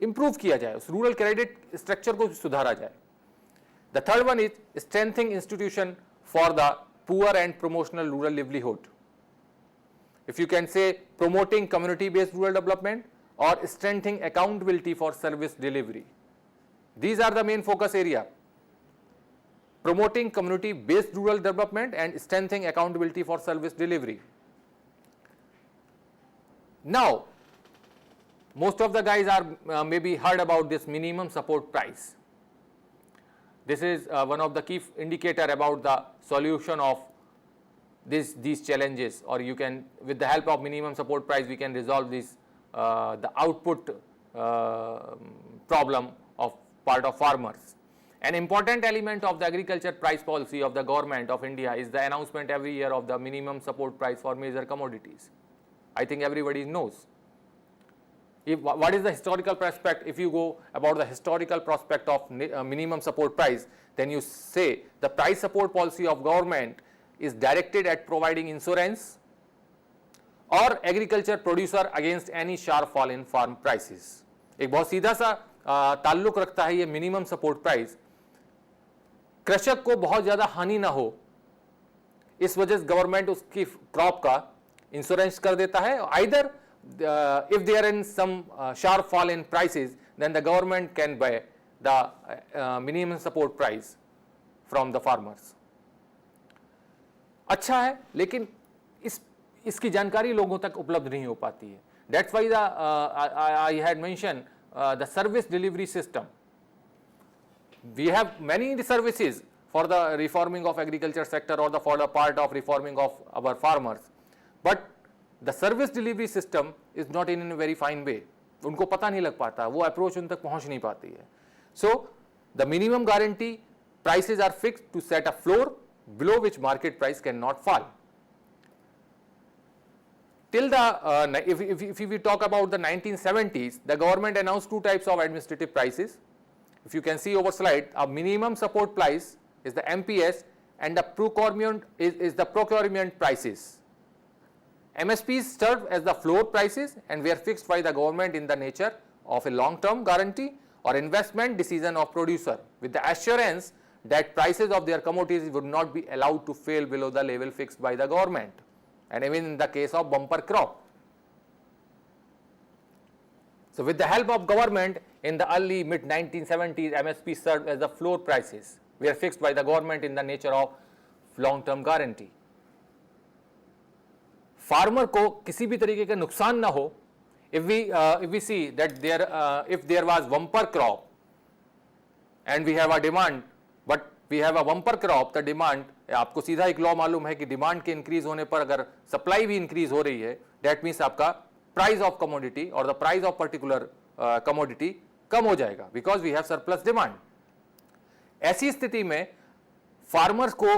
Improve किया जाए, उस रूरल क्रेडिट स्ट्रक्चर को सुधारा जाए. The third one is strengthening institution for the poor and promotional rural livelihood. If you can say promoting community based rural development or strengthening accountability for service delivery. These are the main focus area. Promoting community based rural development and strengthening accountability for service delivery. Now, most of the guys are maybe heard about this minimum support price. This is one of the key indicator about the solution of these challenges, or you can, with the help of minimum support price, we can resolve this the output problem of part of farmers. An important element of the agriculture price policy of the government of India is the announcement every year of the minimum support price for major commodities. I think everybody knows. What is the historical prospect? If you go about the historical prospect of minimum support price, then you say the price support policy of government is directed at providing insurance or agriculture producer against any sharp fall in farm prices. एक बहुत सीधा सा ताल्लुक रखता है ये minimum support price. कृषक को बहुत ज़्यादा हानि ना हो, इस वजह से गवर्नमेंट उसकी क्रॉप का इंश्योरेंस कर देता है. Either if they are in some sharp fall in prices, then the government can buy the minimum support price from the farmers. अच्छा है, लेकिन इसकी जानकारी लोगों तक उपलब्ध नहीं हो पाती है. That's why I had mentioned the service delivery system. We have many services for the reforming of agriculture sector or for the part of reforming of our farmers, but the service delivery system is not in a very fine way. उनको पता नहीं लग पाता, वो approach उन तक पहुंच नहीं पाती है. So the minimum guarantee prices are fixed to set a floor below which market price cannot fall. till the, if we talk about the 1970s, the government announced two types of administrative prices. If you can see over slide, a minimum support price is the MPS and the procurement is the procurement prices. MSPs serve as the floor prices and were fixed by the government in the nature of a long-term guarantee or investment decision of producer with the assurance that prices of their commodities would not be allowed to fail below the level fixed by the government, and even in the case of bumper crop. So with the help of government in the early mid 1970s, MSP served as the floor prices, were fixed by the government in the nature of long-term guarantee. Farmer को किसी भी तरीके का नुकसान ना हो, if we see that if there was bumper crop and we have a demand, but we have a bumper crop, the demand, आपको सीधा एक लॉ मालूम है कि डिमांड के इंक्रीज होने पर अगर सप्लाई भी इंक्रीज हो रही है, दैट मीन्स आपका प्राइस ऑफ कमोडिटी और the price of particular commodity कम हो जाएगा, because we have surplus demand. ऐसी स्थिति में फार्मर्स को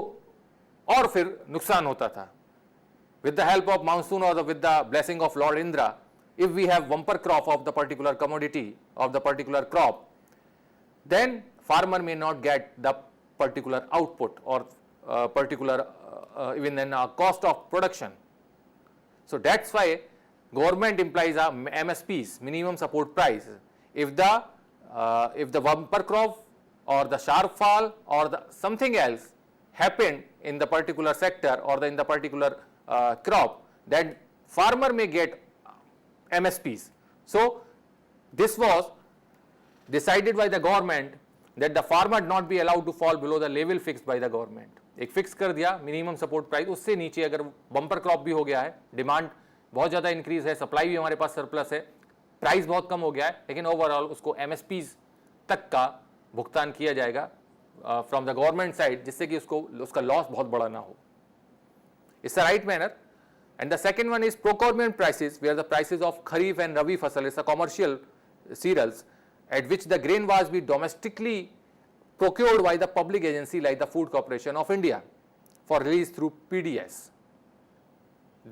और फिर नुकसान होता था. With the help of monsoon or with the blessing of Lord Indra, if we have bumper crop of the particular commodity of the particular crop, then farmer may not get the particular output or particular even in cost of production. So that's why government implies a MSPs, minimum support price. If the bumper crop or the sharp fall or the something else happened in the particular sector or in the particular crop, then farmer may get MSPs. So this was decided by the government that the farmer not be allowed to fall below the level fixed by the government. एक fix कर दिया minimum support price, उससे नीचे अगर bumper crop भी हो गया है, डिमांड बहुत ज़्यादा इंक्रीज है, सप्लाई भी हमारे पास सरप्लस है, प्राइस बहुत कम हो गया है, लेकिन ओवरऑल उसको MSPs तक का भुगतान किया जाएगा फ्रॉम द गवर्नमेंट साइड, जिससे कि उसका लॉस बहुत बड़ा ना हो. It's the right manner. And the second one is procurement prices, where the prices of Kharif and Rabi fasal is a commercial cereals at which the grain was be domestically procured by the public agency like the Food Corporation of India for release through PDS,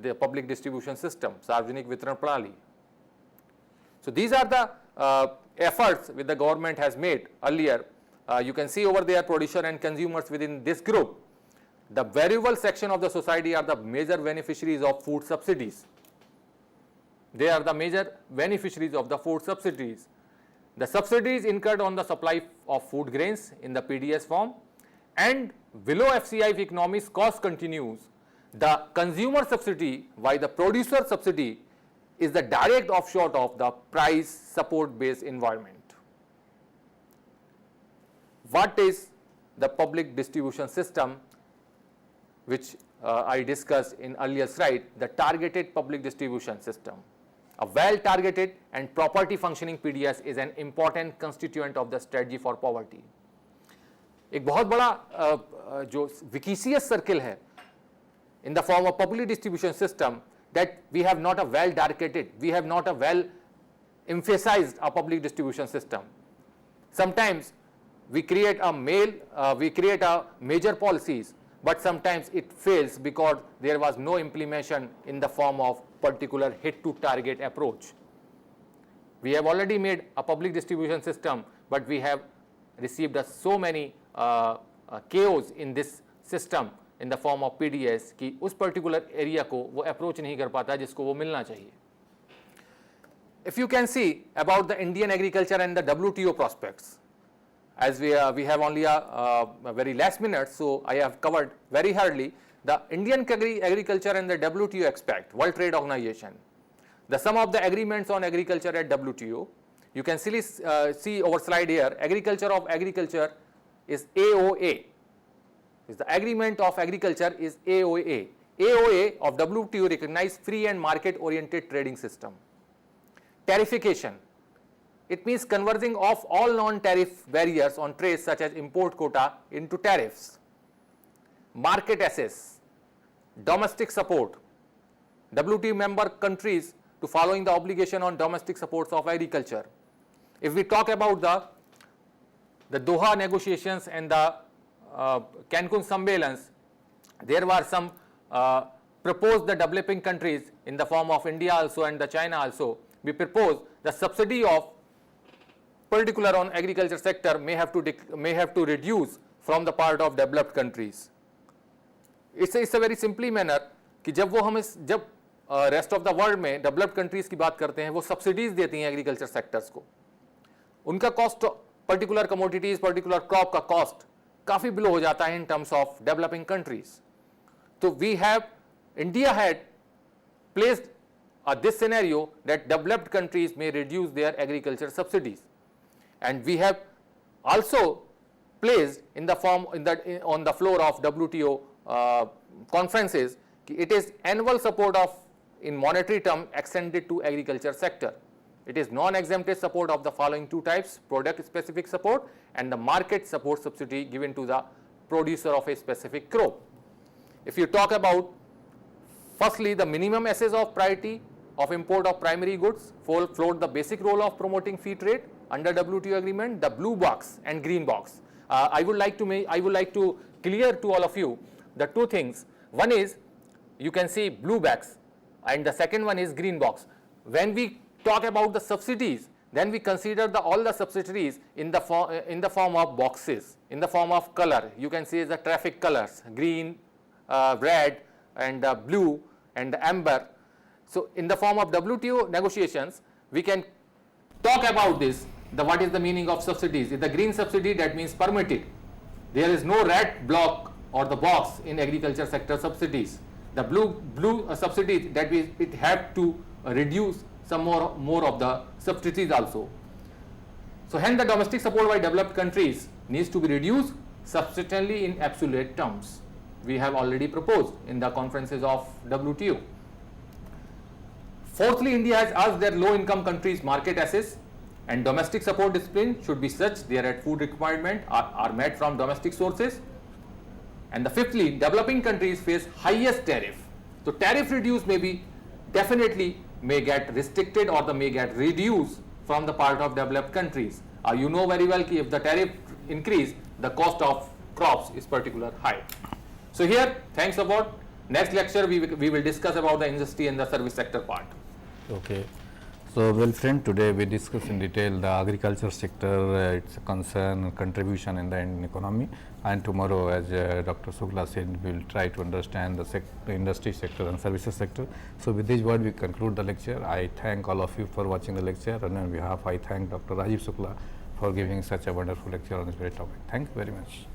the public distribution system, Sarvajanik Vitran Pranali. So these are the efforts which the government has made earlier. You can see over there producer and consumers within this group. The variable section of the society are the major beneficiaries of food subsidies. They are the major beneficiaries of the food subsidies. The subsidies incurred on the supply of food grains in the PDS form, and below FCI if economics cost continues, the consumer subsidy while the producer subsidy is the direct offshoot of the price support based environment. What is the public distribution system, which I discussed in earlier slide, the targeted public distribution system. A well targeted and property functioning PDS is an important constituent of the strategy for poverty. एक बहुत बड़ा जो vicious circle है in the form of public distribution system, that we have not a well targeted, we have not a well emphasized a public distribution system. Sometimes we create a major policies, but sometimes it fails because there was no implementation in the form of particular hit to target approach. We have already made a public distribution system, but we have received so many chaos in this system in the form of PDS कि उस particular area को वो approach नहीं कर पाता जिसको वो मिलना चाहिए. If you can see about the Indian agriculture and the WTO prospects, as we have only a very last minute, so I have covered very hardly the Indian agriculture and the WTO aspect, World Trade Organization. The sum of the agreements on agriculture at WTO, you can see over slide here, agriculture of agriculture is AOA. Is the agreement of agriculture is AOA. AOA of WTO recognized free and market oriented trading system. Tariffication. It means converging of all non-tariff barriers on trade such as import quota into tariffs. Market access, domestic support. WTO member countries to following the obligation on domestic supports of agriculture. If we talk about the Doha negotiations and the Cancun Sammelans, there were some propose the developing countries in the form of India also and the China also, we propose the subsidy of particular on agriculture sector may have to reduce from the part of developed countries. It's a very simply manner कि जब rest of the world में developed countries की बात करते हैं वो subsidies देती हैं एग्रीकल्चर सेक्टर्स को, उनका cost particular commodities particular crop का कॉस्ट काफी बिलो हो जाता है in terms of developing countries. तो we have India had placed this scenario that developed countries may reduce their agriculture subsidies, and we have also placed in the form on the floor of WTO conferences it is annual support of in monetary term extended to agriculture sector. It is non-exempted support of the following two types: product specific support and the market support subsidy given to the producer of a specific crop. If you talk about firstly the minimum assess of priority of import of primary goods float the basic role of promoting free trade under WTO agreement, the blue box and green box. I would like to clear to all of you the two things. One is you can see blue box and the second one is green box. When we talk about the subsidies, then we consider all the subsidies in the form of boxes, in the form of color. You can see the traffic colors, green, red and blue and amber. So in the form of WTO negotiations, we can talk about this, what is the meaning of subsidies. In the green subsidy, that means permitted. There is no red block or the box in agriculture sector subsidies. The blue subsidies, that means it have to reduce some more of the subsidies also. So hence the domestic support by developed countries needs to be reduced substantially in absolute terms. We have already proposed in the conferences of WTO. Fourthly, India has asked that low-income countries market access and domestic support discipline should be such that food requirement are met from domestic sources. And the fifthly, developing countries face highest tariff. So tariff reduce definitely may get restricted or may get reduced from the part of developed countries. You know very well that if the tariff increase, the cost of crops is particular high. So here, thanks a lot. Next lecture we will discuss about the industry and the service sector part. Okay. So, well friend, today we discuss in detail the agriculture sector, its concern, contribution in the Indian economy, and tomorrow, as Dr. Shukla said, we will try to understand the industry sector and services sector. So with this word we conclude the lecture. I thank all of you for watching the lecture, and on behalf I thank Dr. Rajiv Shukla for giving such a wonderful lecture on this very topic. Thank you very much.